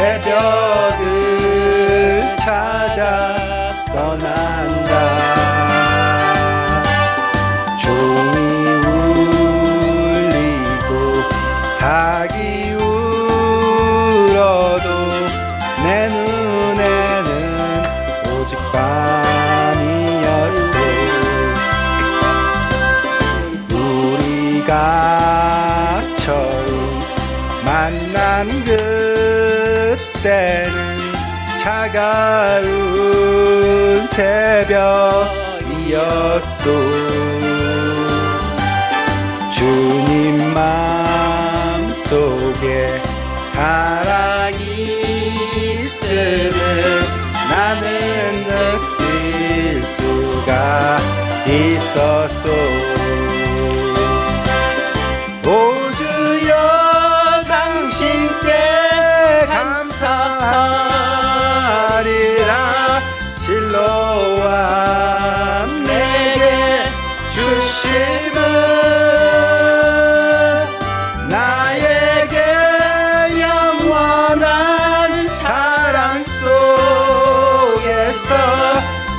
새벽을 찾아 떠난다. 종이 울리고 닭이 울어도 내 눈에는 오직 밤이었소. 우리가 처음 만난 그때는 차가운 새벽이었소. 주님 마음속에 사랑이 있음을 나는 느낄 수가 있었소. 오 주여 당신께 감사하리라. 실로와 내게 주심은 나에게 영원한 사랑 속에서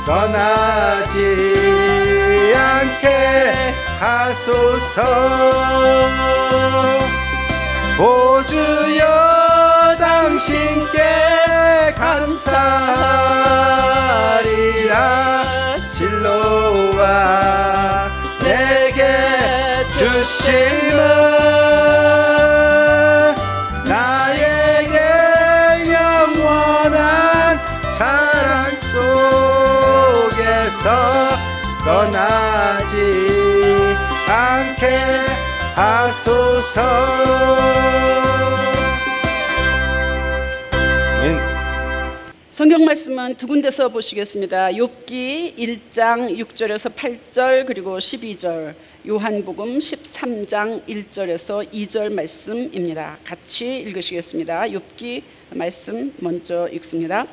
떠나지 않게 하소서. 오 주여 당신께 감사하리라. 실로와 내게 주심은 나에게 영원한 사랑 속에서 떠나지 않게 하소서. 성경 말씀은 두 군데서 보시겠습니다. 욥기 1장 6절에서 8절 그리고 12절, 요한복음 13장 1절에서 2절 말씀입니다. 같이 읽으시겠습니다. 욥기 말씀 먼저 읽습니다.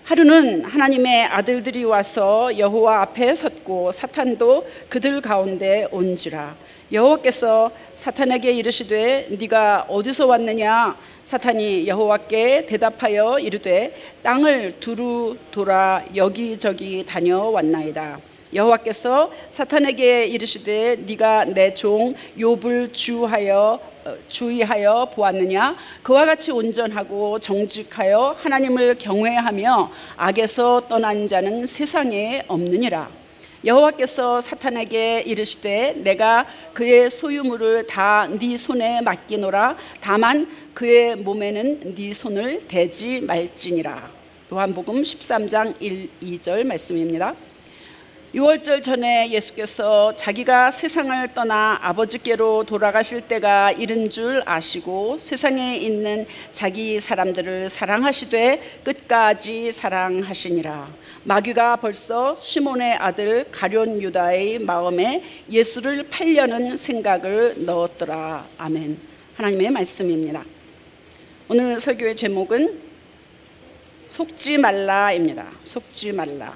하루는 하나님의 아들들이 와서 여호와 앞에 섰고 사탄도 그들 가운데 온지라. 여호와께서 사탄에게 이르시되 네가 어디서 왔느냐? 사탄이 여호와께 대답하여 이르되 땅을 두루 돌아 여기저기 다녀왔나이다. 여호와께서 사탄에게 이르시되 네가 내 종 욥을 주의하여 보았느냐? 그와 같이 온전하고 정직하여 하나님을 경외하며 악에서 떠난 자는 세상에 없느니라. 여호와께서 사탄에게 이르시되 내가 그의 소유물을 다 네 손에 맡기노라. 다만 그의 몸에는 네 손을 대지 말지니라. 요한복음 13장 1, 2절 말씀입니다. 6월절 전에 예수께서 자기가 세상을 떠나 아버지께로 돌아가실 때가 이른 줄 아시고 세상에 있는 자기 사람들을 사랑하시되 끝까지 사랑하시니라. 마귀가 벌써 시몬의 아들 가룟 유다의 마음에 예수를 팔려는 생각을 넣었더라. 아멘. 하나님의 말씀입니다. 오늘 설교의 제목은 속지 말라입니다. 속지 말라.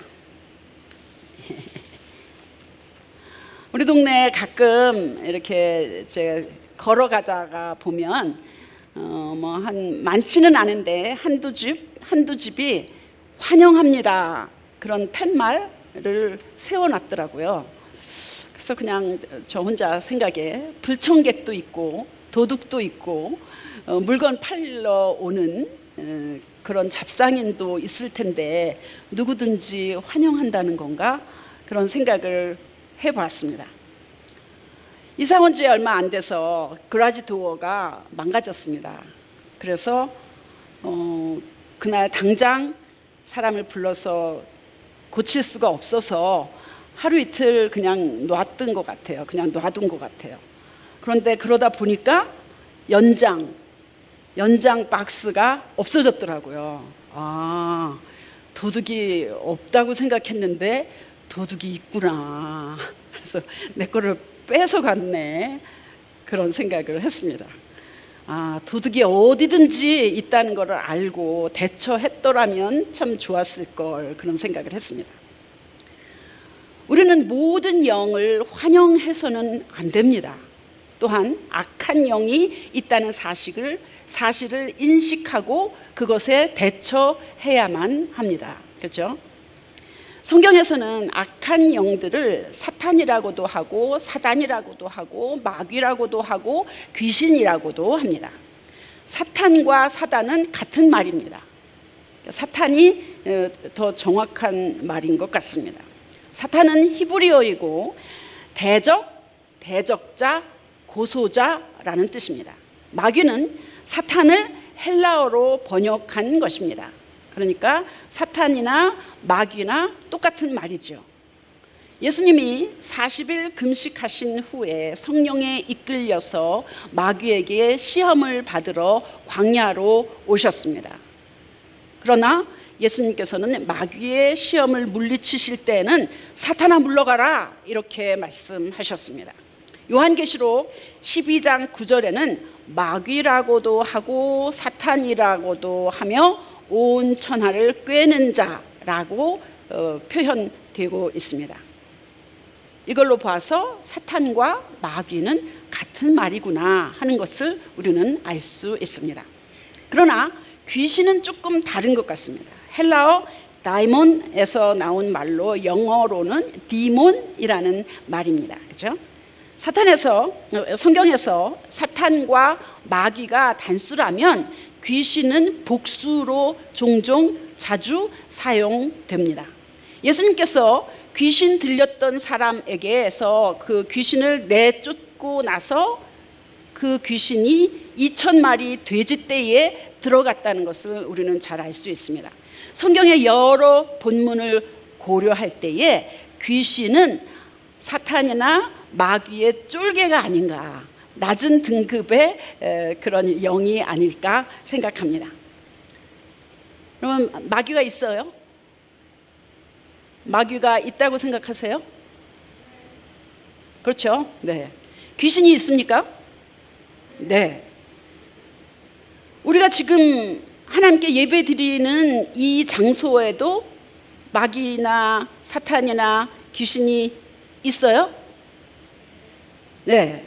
우리 동네에 가끔 이렇게 제가 걸어가다가 보면 뭐 한 많지는 않은데 한두 집이 환영합니다 그런 팻말을 세워놨더라고요. 그래서 그냥 저 혼자 생각에 불청객도 있고 도둑도 있고 물건 팔러 오는 그런 잡상인도 있을 텐데 누구든지 환영한다는 건가? 그런 생각을 해보았습니다. 이사 온 지 얼마 안 돼서 그라지 도어가 망가졌습니다. 그래서 그날 당장 사람을 불러서 고칠 수가 없어서 하루 이틀 그냥 놔둔 것 같아요. 그런데 그러다 보니까 연장 박스가 없어졌더라고요. 아, 도둑이 없다고 생각했는데 도둑이 있구나. 그래서 내 거를 뺏어갔네. 그런 생각을 했습니다. 아, 도둑이 어디든지 있다는 것을 알고 대처했더라면 참 좋았을 걸, 그런 생각을 했습니다. 우리는 모든 영을 환영해서는 안 됩니다. 또한 악한 영이 있다는 사실을 인식하고 그것에 대처해야만 합니다. 그렇죠? 성경에서는 악한 영들을 사탄이라고도 하고 사단이라고도 하고 마귀라고도 하고 귀신이라고도 합니다. 사탄과 사단은 같은 말입니다. 사탄이 더 정확한 말인 것 같습니다. 사탄은 히브리어이고 대적자, 고소자라는 뜻입니다. 마귀는 사탄을 헬라어로 번역한 것입니다. 그러니까 사탄이나 마귀나 똑같은 말이죠. 예수님이 40일 금식하신 후에 성령에 이끌려서 마귀에게 시험을 받으러 광야로 오셨습니다. 그러나 예수님께서는 마귀의 시험을 물리치실 때에는 사탄아 물러가라 이렇게 말씀하셨습니다. 요한계시록 12장 9절에는 마귀라고도 하고 사탄이라고도 하며 온 천하를 꿰는 자라고 표현되고 있습니다. 이걸로 봐서 사탄과 마귀는 같은 말이구나 하는 것을 우리는 알 수 있습니다. 그러나 귀신은 조금 다른 것 같습니다. 헬라어 다이몬에서 나온 말로 영어로는 디몬이라는 말입니다. 그렇죠? 성경에서 사탄과 마귀가 단수라면 귀신은 복수로 종종 자주 사용됩니다. 예수님께서 귀신 들렸던 사람에게서 그 귀신을 내쫓고 나서 그 귀신이 2,000마리 돼지떼에 들어갔다는 것을 우리는 잘 알 수 있습니다. 성경의 여러 본문을 고려할 때에 귀신은 사탄이나 마귀의 쫄개가 아닌가, 낮은 등급의 그런 영이 아닐까 생각합니다. 그러면 마귀가 있어요? 마귀가 있다고 생각하세요? 그렇죠? 네. 귀신이 있습니까? 네. 우리가 지금 하나님께 예배 드리는 이 장소에도 마귀나 사탄이나 귀신이 있어요? 네.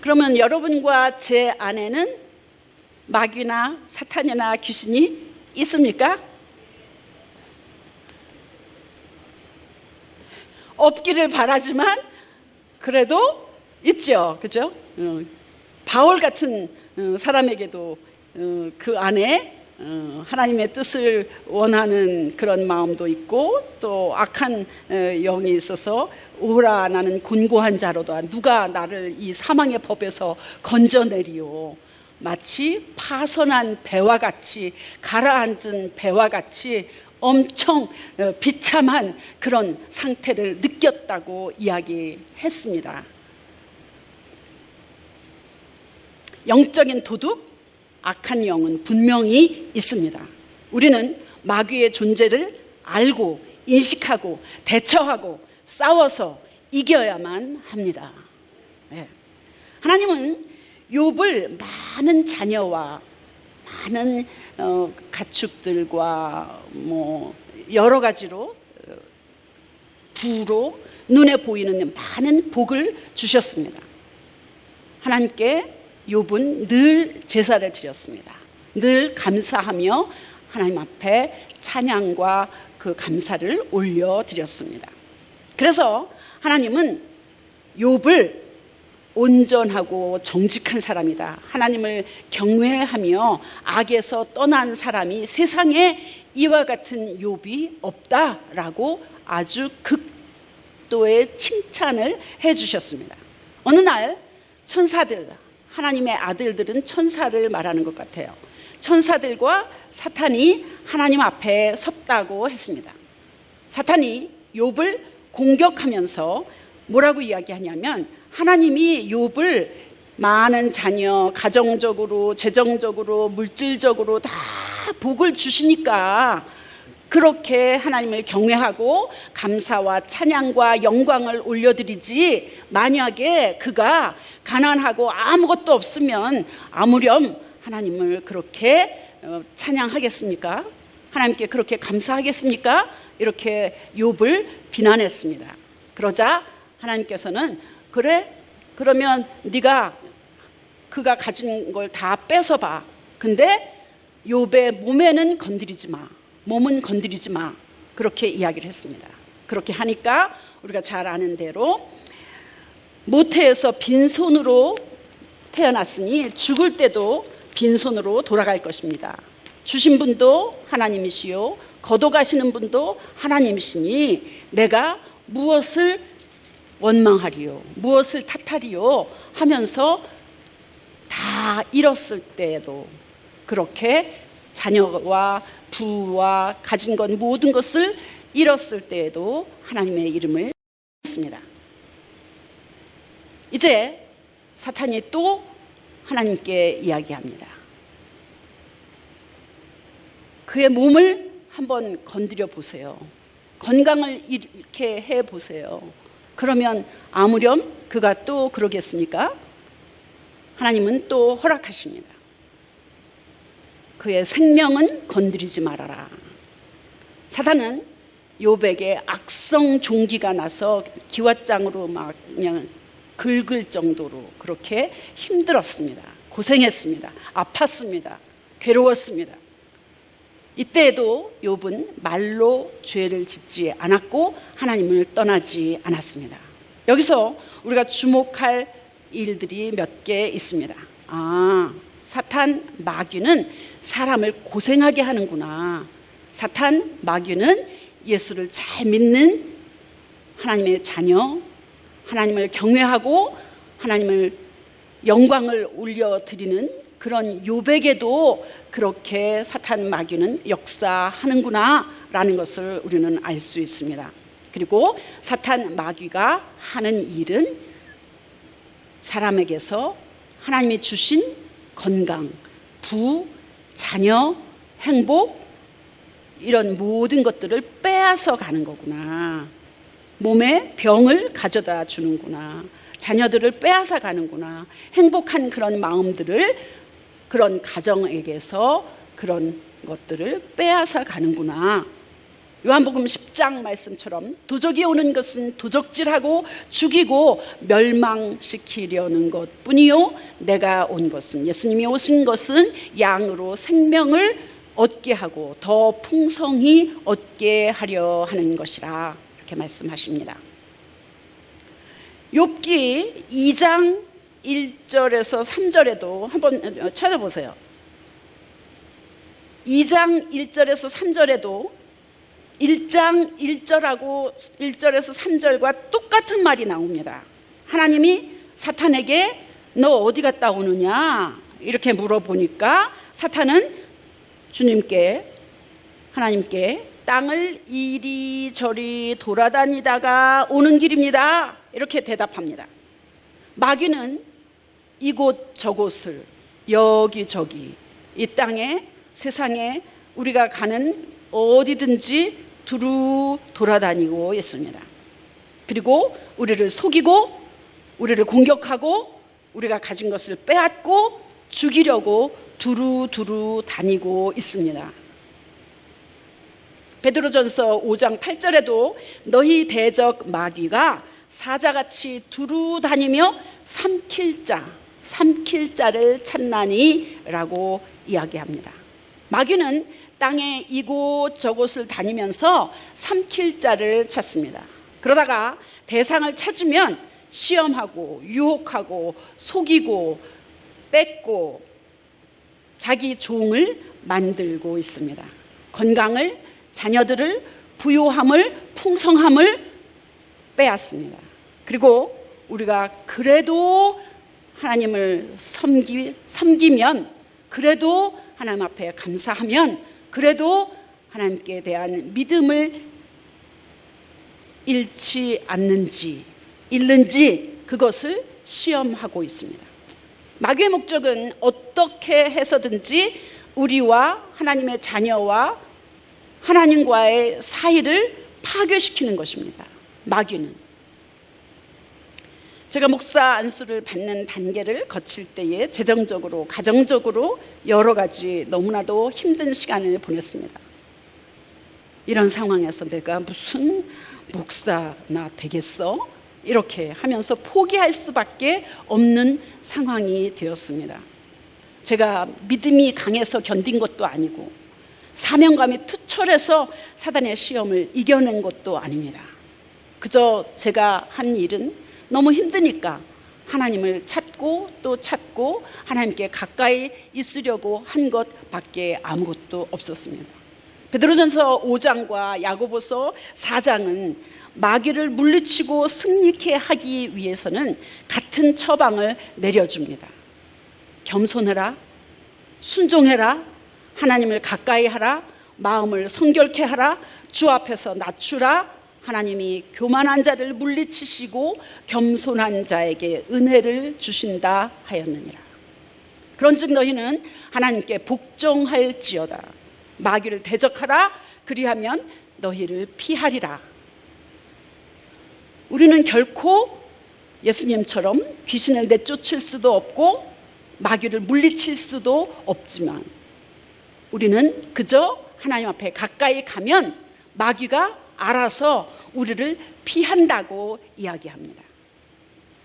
그러면 여러분과 제 안에는 마귀나 사탄이나 귀신이 있습니까? 없기를 바라지만 그래도 있죠. 그죠? 바울 같은 사람에게도 그 안에 하나님의 뜻을 원하는 그런 마음도 있고 또 악한 영이 있어서 오라 나는 곤고한 자로다 누가 나를 이 사망의 법에서 건져내리오. 마치 파선한 배와 같이 가라앉은 배와 같이 엄청 비참한 그런 상태를 느꼈다고 이야기했습니다. 영적인 도둑, 악한 영은 분명히 있습니다. 우리는 마귀의 존재를 알고 인식하고 대처하고 싸워서 이겨야만 합니다. 네. 하나님은 욥을 많은 자녀와 많은 가축들과 여러 가지로 부로 눈에 보이는 많은 복을 주셨습니다. 하나님께 욥은 늘 제사를 드렸습니다. 늘 감사하며 하나님 앞에 찬양과 그 감사를 올려드렸습니다. 그래서 하나님은 욥을 온전하고 정직한 사람이다. 하나님을 경외하며 악에서 떠난 사람이 세상에 이와 같은 욥이 없다라고 아주 극도의 칭찬을 해주셨습니다. 어느 날 천사들, 하나님의 아들들은 천사를 말하는 것 같아요. 천사들과 사탄이 하나님 앞에 섰다고 했습니다. 사탄이 욥을 공격하면서 뭐라고 이야기하냐면 하나님이 욥을 많은 자녀, 가정적으로, 재정적으로, 물질적으로 다 복을 주시니까 그렇게 하나님을 경외하고 감사와 찬양과 영광을 올려드리지 만약에 그가 가난하고 아무것도 없으면 아무렴 하나님을 그렇게 찬양하겠습니까? 하나님께 그렇게 감사하겠습니까? 이렇게 욥을 비난했습니다. 그러자 하나님께서는 그래 그러면 네가 그가 가진 걸 다 뺏어봐. 근데 욥의 몸에는 건드리지 마. 몸은 건드리지 마. 그렇게 이야기를 했습니다. 그렇게 하니까 우리가 잘 아는 대로 모태에서 빈손으로 태어났으니 죽을 때도 빈손으로 돌아갈 것입니다. 주신 분도 하나님이시요 거둬가시는 분도 하나님이시니 내가 무엇을 원망하리요 무엇을 탓하리요 하면서 다 잃었을 때에도 그렇게 자녀와 부와 가진 것 모든 것을 잃었을 때에도 하나님의 이름을 했습니다. 이제 사탄이 또 하나님께 이야기합니다. 그의 몸을 한번 건드려 보세요. 건강을 이렇게 해 보세요. 그러면 아무렴 그가 또 그러겠습니까? 하나님은 또 허락하십니다. 그의 생명은 건드리지 말아라. 사탄은 욥에게 악성 종기가 나서 기왓장으로 막 그냥 긁을 정도로 그렇게 힘들었습니다. 고생했습니다. 아팠습니다. 괴로웠습니다. 이때에도 욥은 말로 죄를 짓지 않았고 하나님을 떠나지 않았습니다. 여기서 우리가 주목할 일들이 몇 개 있습니다. 사탄 마귀는 사람을 고생하게 하는구나. 사탄 마귀는 예수를 잘 믿는 하나님의 자녀, 하나님을 경외하고 하나님을 영광을 올려드리는 그런 욥에게도 그렇게 사탄 마귀는 역사하는구나 라는 것을 우리는 알 수 있습니다. 그리고 사탄 마귀가 하는 일은 사람에게서 하나님이 주신 건강, 부, 자녀, 행복 이런 모든 것들을 빼앗아 가는 거구나. 몸에 병을 가져다 주는구나. 자녀들을 빼앗아 가는구나. 행복한 그런 마음들을 그런 가정에게서 그런 것들을 빼앗아 가는구나. 요한복음 10장 말씀처럼 도적이 오는 것은 도적질하고 죽이고 멸망시키려는 것뿐이요 내가 온 것은 예수님이 오신 것은 양으로 생명을 얻게 하고 더 풍성히 얻게 하려 하는 것이라 이렇게 말씀하십니다. 욥기 2장 1절에서 3절에도 한번 찾아보세요. 2장 1절에서 3절에도 1장 1절하고 1절에서 3절과 똑같은 말이 나옵니다. 하나님이 사탄에게 너 어디 갔다 오느냐 이렇게 물어보니까 사탄은 주님께 하나님께 땅을 이리저리 돌아다니다가 오는 길입니다 이렇게 대답합니다. 마귀는 이곳 저곳을 여기저기 이 땅에 세상에 우리가 가는 어디든지 두루 돌아다니고 있습니다. 그리고 우리를 속이고 우리를 공격하고 우리가 가진 것을 빼앗고 죽이려고 두루두루 다니고 있습니다. 베드로전서 5장 8절에도 너희 대적 마귀가 사자같이 두루 다니며 삼킬 자를 찾나니 라고 이야기합니다. 마귀는 땅에 이곳저곳을 다니면서 삼킬 자를 찾습니다. 그러다가 대상을 찾으면 시험하고 유혹하고 속이고 뺏고 자기 종을 만들고 있습니다. 건강을, 자녀들을, 부요함을, 풍성함을 빼앗습니다. 그리고 우리가 그래도 하나님을 섬기면 그래도 하나님 앞에 감사하면 그래도 하나님께 대한 믿음을 잃지 않는지 그것을 시험하고 있습니다. 마귀의 목적은 어떻게 해서든지 우리와 하나님의 자녀와 하나님과의 사이를 파괴시키는 것입니다. 마귀는. 제가 목사 안수를 받는 단계를 거칠 때에 재정적으로 가정적으로 여러 가지 너무나도 힘든 시간을 보냈습니다. 이런 상황에서 내가 무슨 목사나 되겠어? 이렇게 하면서 포기할 수밖에 없는 상황이 되었습니다. 제가 믿음이 강해서 견딘 것도 아니고 사명감이 투철해서 사단의 시험을 이겨낸 것도 아닙니다. 그저 제가 한 일은 너무 힘드니까 하나님을 찾고 또 찾고 하나님께 가까이 있으려고 한 것밖에 아무것도 없었습니다. 베드로전서 5장과 야고보서 4장은 마귀를 물리치고 승리케 하기 위해서는 같은 처방을 내려줍니다. 겸손해라, 순종해라, 하나님을 가까이 하라, 마음을 성결케 하라, 주 앞에서 낮추라, 하나님이 교만한 자를 물리치시고 겸손한 자에게 은혜를 주신다 하였느니라. 그런즉 너희는 하나님께 복종할지어다. 마귀를 대적하라, 그리하면 너희를 피하리라. 우리는 결코 예수님처럼 귀신을 내쫓을 수도 없고 마귀를 물리칠 수도 없지만 우리는 그저 하나님 앞에 가까이 가면 마귀가 알아서 우리를 피한다고 이야기합니다.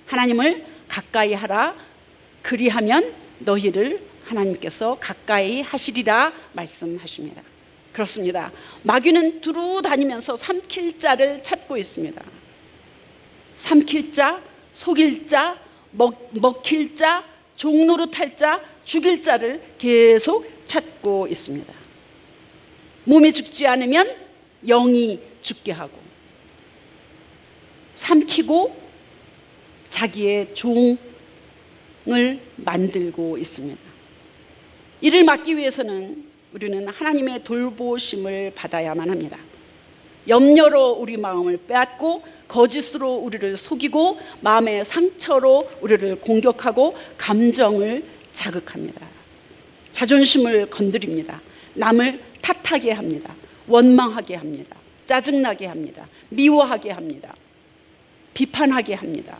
하나님을 가까이 하라, 그리하면 너희를 하나님께서 가까이 하시리라 말씀하십니다. 그렇습니다. 마귀는 두루 다니면서 삼킬 자를 찾고 있습니다. 삼킬 자, 속일 자, 먹힐 자, 종노릇할 자, 죽일 자를 계속 찾고 있습니다. 몸이 죽지 않으면 영이 죽게 하고 삼키고 자기의 종을 만들고 있습니다. 이를 막기 위해서는 우리는 하나님의 돌보심을 받아야만 합니다. 염려로 우리 마음을 빼앗고 거짓으로 우리를 속이고 마음의 상처로 우리를 공격하고 감정을 자극합니다. 자존심을 건드립니다. 남을 탓하게 합니다. 원망하게 합니다. 짜증나게 합니다. 미워하게 합니다. 비판하게 합니다.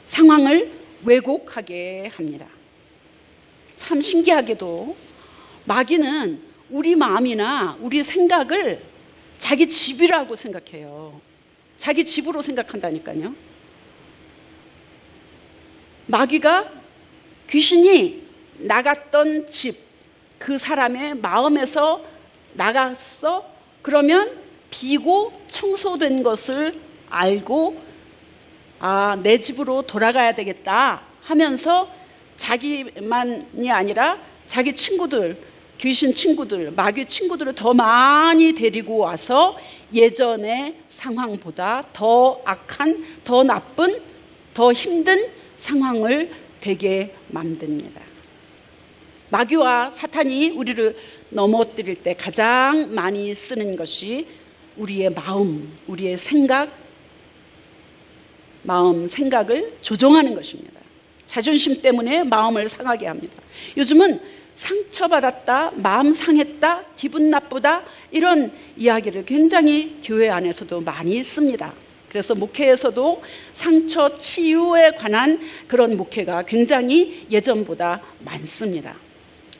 상황을 왜곡하게 합니다. 참 신기하게도 마귀는 우리 마음이나 우리 생각을 자기 집이라고 생각해요. 자기 집으로 생각한다니까요. 마귀가 귀신이 나갔던 집, 그 사람의 마음에서 나갔어? 그러면 비고 청소된 것을 알고 내 집으로 돌아가야 되겠다 하면서 자기만이 아니라 자기 친구들, 귀신 친구들, 마귀 친구들을 더 많이 데리고 와서 예전의 상황보다 더 악한, 더 나쁜, 더 힘든 상황을 되게 만듭니다. 마귀와 사탄이 우리를 넘어뜨릴 때 가장 많이 쓰는 것이 우리의 마음, 우리의 생각을 조종하는 것입니다. 자존심 때문에 마음을 상하게 합니다. 요즘은 상처받았다, 마음 상했다, 기분 나쁘다 이런 이야기를 굉장히 교회 안에서도 많이 씁니다. 그래서 목회에서도 상처 치유에 관한 그런 목회가 굉장히 예전보다 많습니다.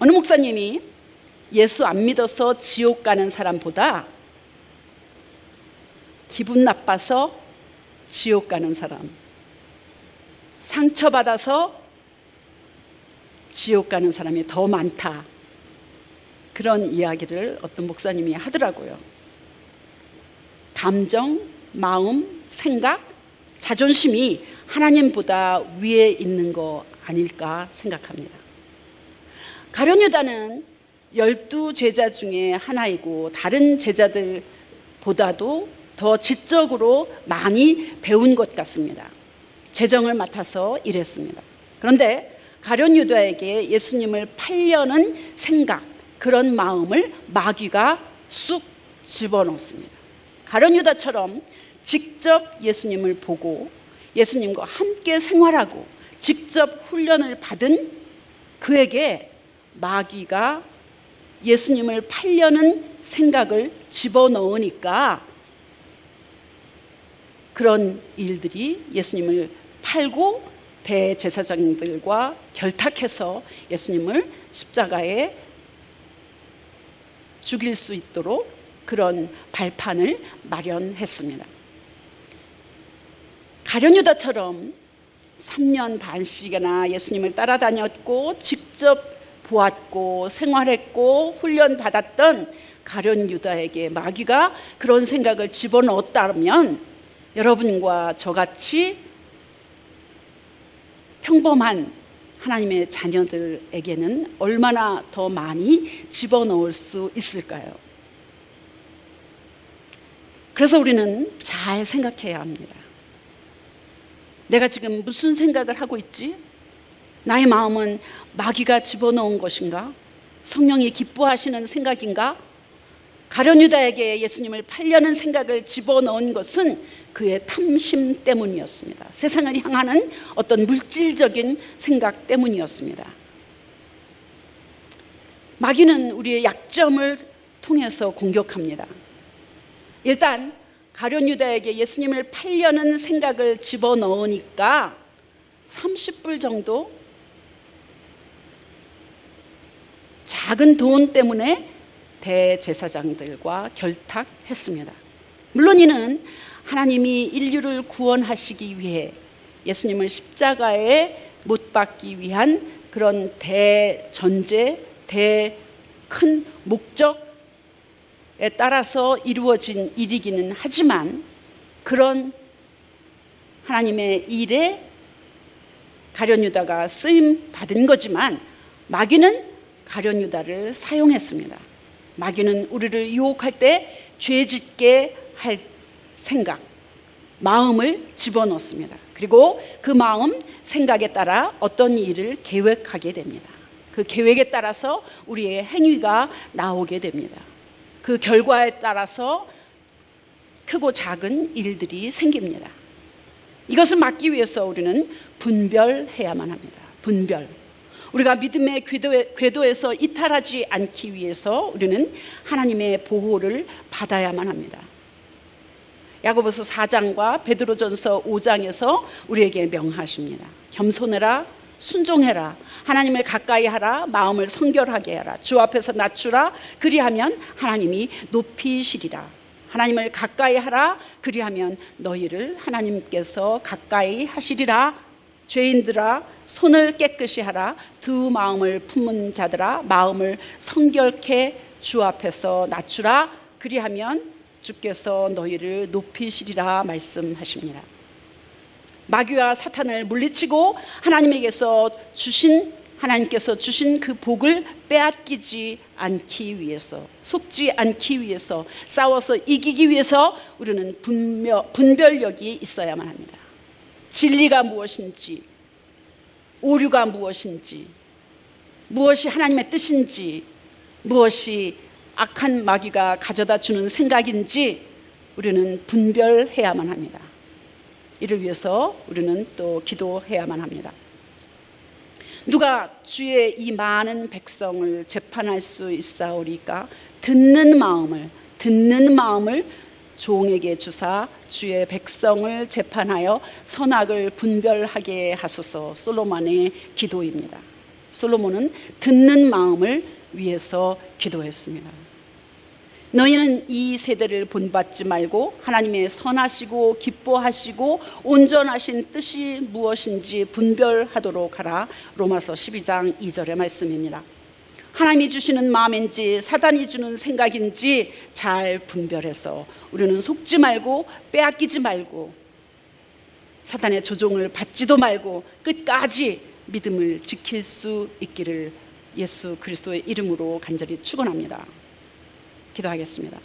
어느 목사님이 예수 안 믿어서 지옥 가는 사람보다 기분 나빠서 지옥 가는 사람, 상처받아서 지옥 가는 사람이 더 많다. 그런 이야기를 어떤 목사님이 하더라고요. 감정, 마음, 생각, 자존심이 하나님보다 위에 있는 거 아닐까 생각합니다. 가룟 유다는 12제자 중에 하나이고 다른 제자들보다도 더 지적으로 많이 배운 것 같습니다. 재정을 맡아서 일했습니다. 그런데 가룟 유다에게 예수님을 팔려는 생각, 그런 마음을 마귀가 쑥 집어넣습니다. 가룟 유다처럼 직접 예수님을 보고 예수님과 함께 생활하고 직접 훈련을 받은 그에게 마귀가 예수님을 팔려는 생각을 집어넣으니까 그런 일들이 예수님을 팔고 대제사장들과 결탁해서 예수님을 십자가에 죽일 수 있도록 그런 발판을 마련했습니다. 가룟 유다처럼 3년 반씩이나 예수님을 따라다녔고 직접 보았고 생활했고 훈련받았던 가룟 유다에게 마귀가 그런 생각을 집어넣었다면 여러분과 저같이 평범한 하나님의 자녀들에게는 얼마나 더 많이 집어넣을 수 있을까요? 그래서 우리는 잘 생각해야 합니다. 내가 지금 무슨 생각을 하고 있지? 나의 마음은 마귀가 집어넣은 것인가? 성령이 기뻐하시는 생각인가? 가룟 유다에게 예수님을 팔려는 생각을 집어넣은 것은 그의 탐심 때문이었습니다. 세상을 향하는 어떤 물질적인 생각 때문이었습니다. 마귀는 우리의 약점을 통해서 공격합니다. 일단 가룟 유다에게 예수님을 팔려는 생각을 집어넣으니까 30불 정도 작은 돈 때문에 대제사장들과 결탁했습니다. 물론 이는 하나님이 인류를 구원하시기 위해 예수님을 십자가에 못 박기 위한 그런 대전제, 큰 목적에 따라서 이루어진 일이기는 하지만 그런 하나님의 일에 가룟 유다가 쓰임 받은 거지만 마귀는 가룟 유다를 사용했습니다. 마귀는 우리를 유혹할 때 죄짓게 할 생각, 마음을 집어넣습니다. 그리고 그 마음, 생각에 따라 어떤 일을 계획하게 됩니다. 그 계획에 따라서 우리의 행위가 나오게 됩니다. 그 결과에 따라서 크고 작은 일들이 생깁니다. 이것을 막기 위해서 우리는 분별해야만 합니다. 분별. 우리가 믿음의 궤도에서 이탈하지 않기 위해서 우리는 하나님의 보호를 받아야만 합니다. 야고보서 4장과 베드로전서 5장에서 우리에게 명하십니다. 겸손해라, 순종해라, 하나님을 가까이 하라, 마음을 성결하게 하라, 주 앞에서 낮추라, 그리하면 하나님이 높이시리라. 하나님을 가까이 하라, 그리하면 너희를 하나님께서 가까이 하시리라. 죄인들아, 손을 깨끗이 하라. 두 마음을 품은 자들아, 마음을 성결케 주 앞에서 낮추라. 그리하면 주께서 너희를 높이시리라 말씀하십니다. 마귀와 사탄을 물리치고 하나님께서 주신 그 복을 빼앗기지 않기 위해서, 속지 않기 위해서, 싸워서 이기기 위해서 우리는 분별력이 있어야만 합니다. 진리가 무엇인지, 오류가 무엇인지, 무엇이 하나님의 뜻인지, 무엇이 악한 마귀가 가져다 주는 생각인지 우리는 분별해야만 합니다. 이를 위해서 우리는 또 기도해야만 합니다. 누가 주의 이 많은 백성을 재판할 수 있사오리까? 듣는 마음을 종에게 주사 주의 백성을 재판하여 선악을 분별하게 하소서. 솔로몬의 기도입니다. 솔로몬은 듣는 마음을 위해서 기도했습니다. 너희는 이 세대를 본받지 말고 하나님의 선하시고 기뻐하시고 온전하신 뜻이 무엇인지 분별하도록 하라. 로마서 12장 2절의 말씀입니다. 하나님이 주시는 마음인지 사단이 주는 생각인지 잘 분별해서 우리는 속지 말고 빼앗기지 말고 사단의 조종을 받지도 말고 끝까지 믿음을 지킬 수 있기를 예수 그리스도의 이름으로 간절히 축원합니다. 기도하겠습니다.